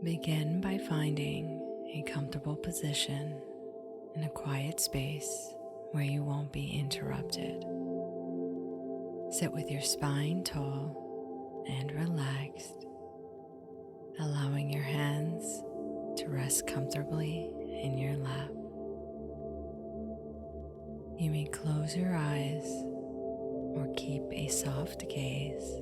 Begin by finding a comfortable position in a quiet space where you won't be interrupted. Sit with your spine tall and relaxed, allowing your hands to rest comfortably in your lap. You may close your eyes or keep a soft gaze.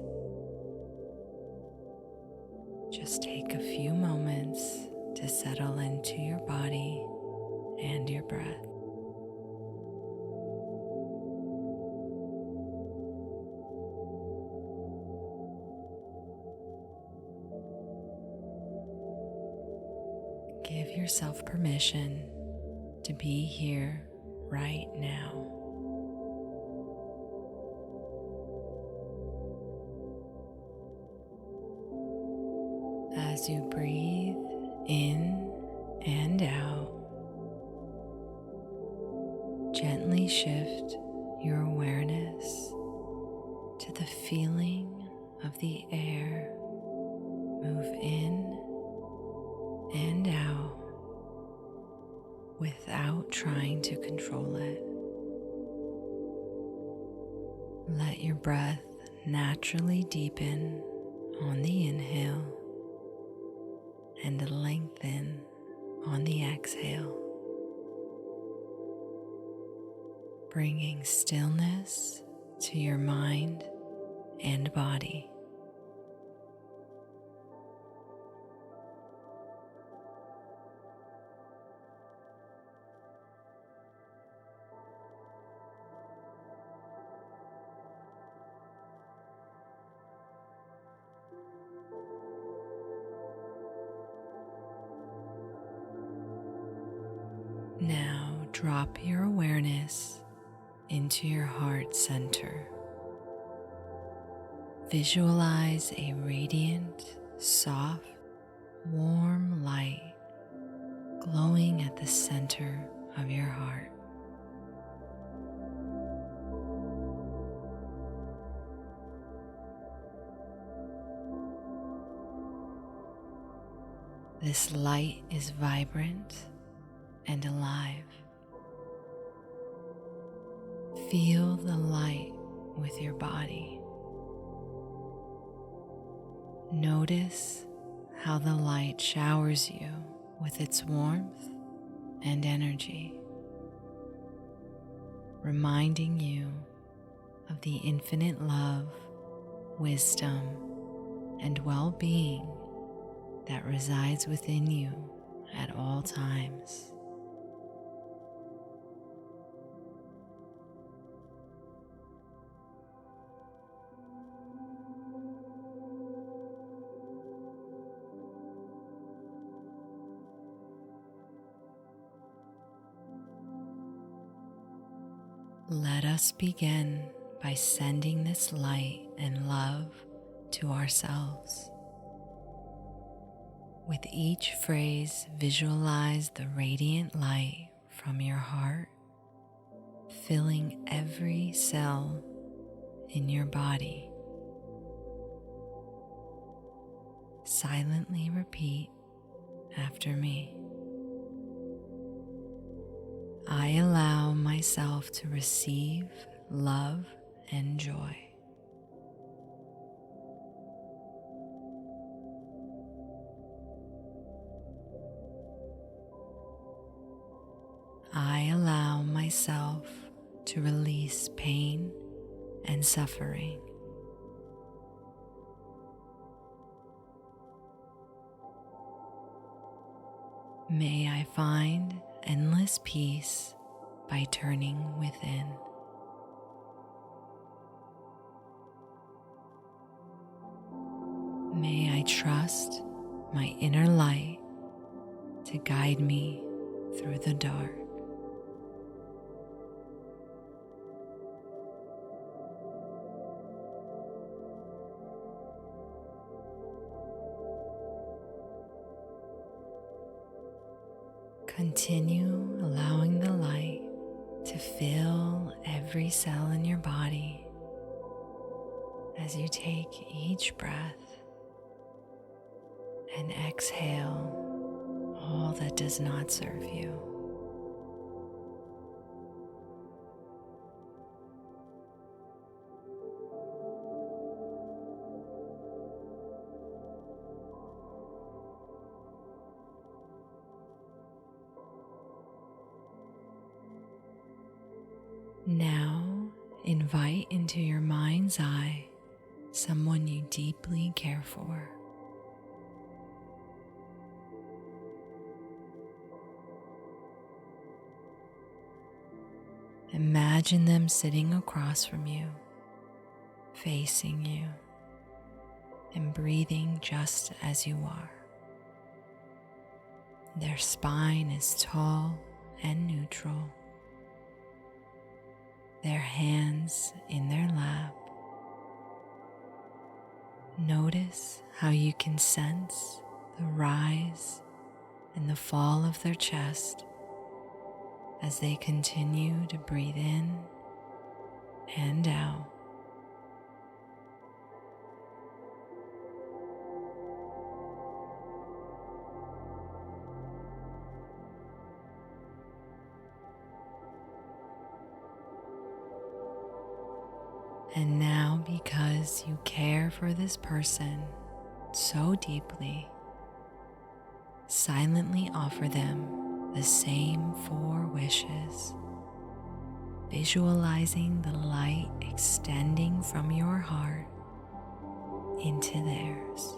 Just take a few moments to settle into your body and your breath. Give yourself permission to be here right now. As you breathe in and out, gently shift your awareness to the feeling of the air move in and out without trying to control it. Let your breath naturally deepen on the inhale and lengthen on the exhale, bringing stillness to your mind and body. Now drop your awareness into your heart center. Visualize a radiant, soft, warm light glowing at the center of your heart. This light is vibrant and alive. Feel the light with your body. Notice how the light showers you with its warmth and energy, reminding you of the infinite love, wisdom, and well-being that resides within you at all times. Let us begin by sending this light and love to ourselves. With each phrase, visualize the radiant light from your heart, filling every cell in your body. Silently repeat after me. I allow myself to receive love and joy. I allow myself to release pain and suffering. May I find endless peace by turning within. May I trust my inner light to guide me through the dark. Continue allowing the light to fill every cell in your body as you take each breath and exhale all that does not serve you. Now, invite into your mind's eye someone you deeply care for. Imagine them sitting across from you, facing you, and breathing just as you are. Their spine is tall and neutral, their hands in their lap. Notice how you can sense the rise and the fall of their chest as they continue to breathe in and out. And now, because you care for this person so deeply, silently offer them the same 4 wishes, visualizing the light extending from your heart into theirs.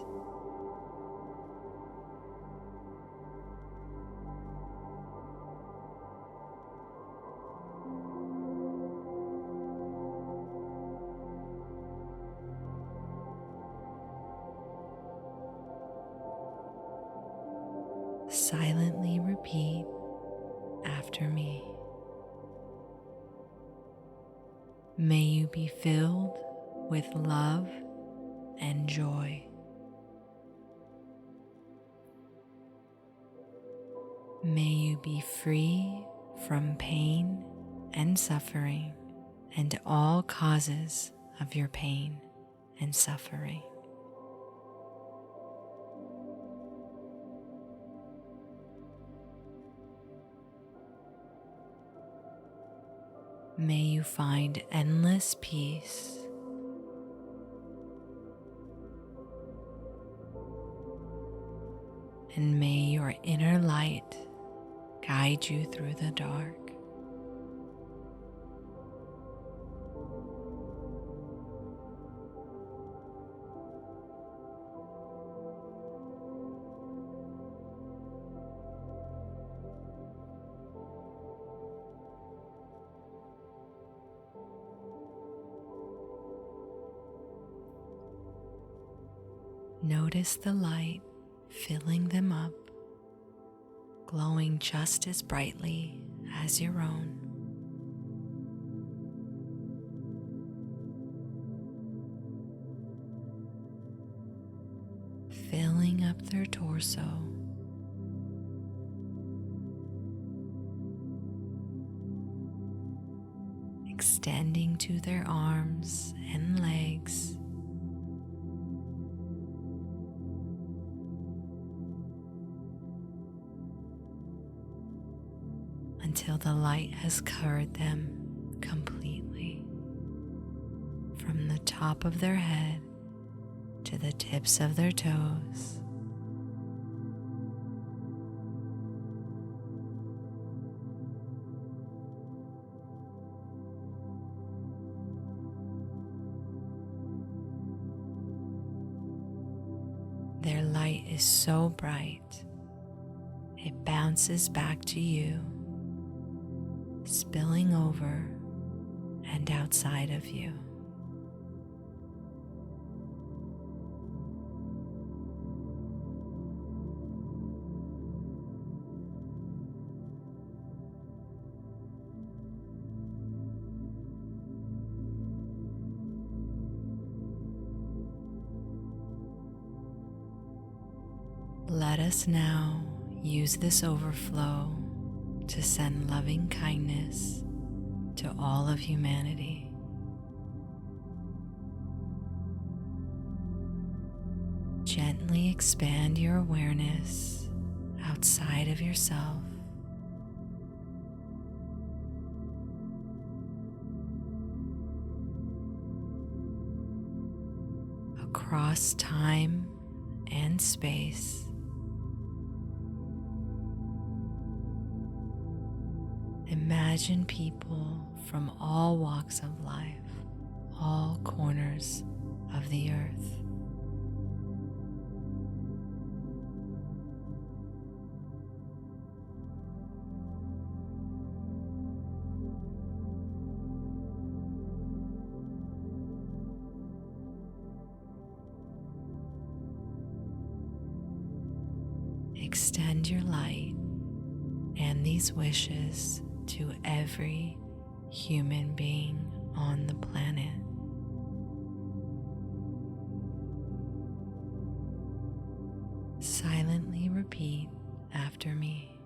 Silently repeat after me. May you be filled with love and joy. May you be free from pain and suffering and all causes of your pain and suffering. May you find endless peace. And may your inner light guide you through the dark. Notice the light filling them up, glowing just as brightly as your own. Filling up their torso, extending to their arms and legs, until the light has covered them completely, from the top of their head to the tips of their toes. Their light is so bright, it bounces back to you, spilling over and outside of you. Let us now use this overflow to send loving kindness to all of humanity. Gently expand your awareness outside of yourself, across time and space. Imagine people from all walks of life, all corners of the earth. Extend your light and these wishes to every human being on the planet. Silently repeat after me.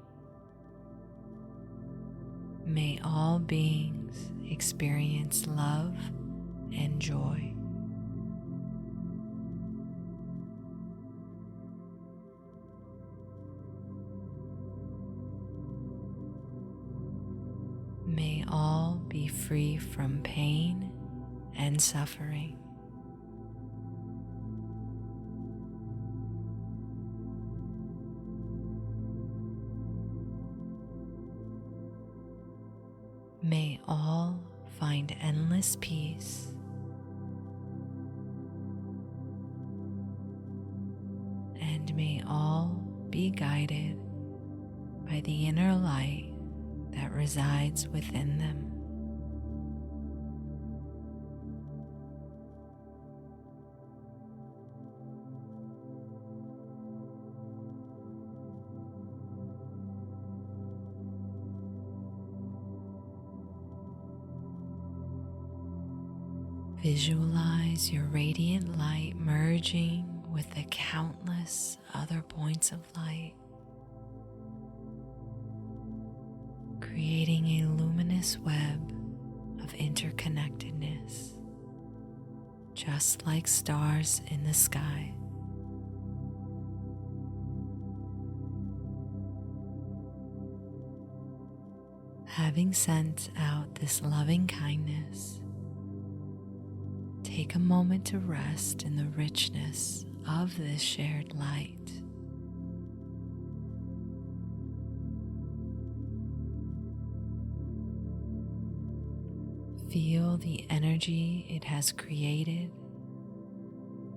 May all beings experience love and joy. May all be free from pain and suffering. May all find endless peace. And may all be guided by the inner light that resides within them. Visualize your radiant light merging with the countless other points of light, creating a luminous web of interconnectedness, just like stars in the sky. Having sent out this loving kindness, take a moment to rest in the richness of this shared light. Feel the energy it has created,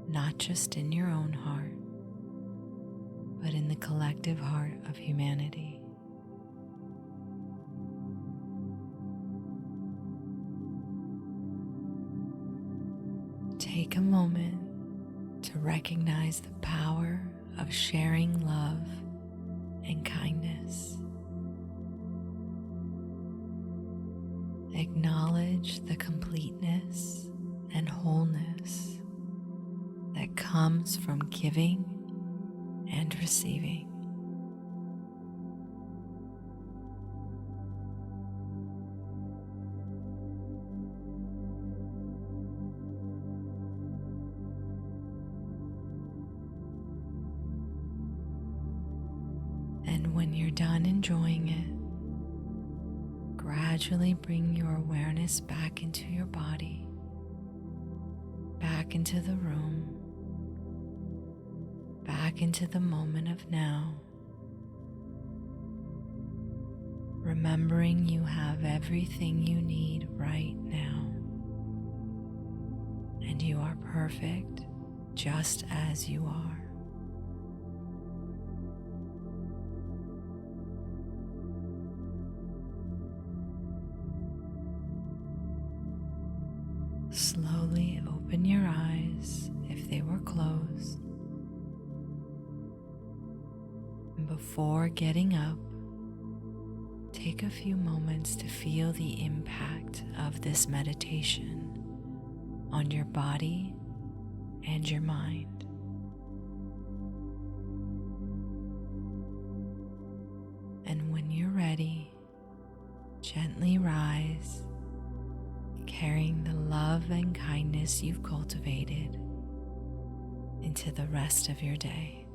not just in your own heart, but in the collective heart of humanity. Take a moment to recognize the power of sharing love and kindness. Acknowledge the completeness and wholeness that comes from giving and receiving. And when you're done enjoying it, gradually bring your awareness back into your body, back into the room, back into the moment of now, remembering you have everything you need right now, and you are perfect just as you are. Slowly open your eyes if they were closed. And before getting up, take a few moments to feel the impact of this meditation on your body and your mind. And when you're ready, gently rise, carrying the love and kindness you've cultivated into the rest of your day.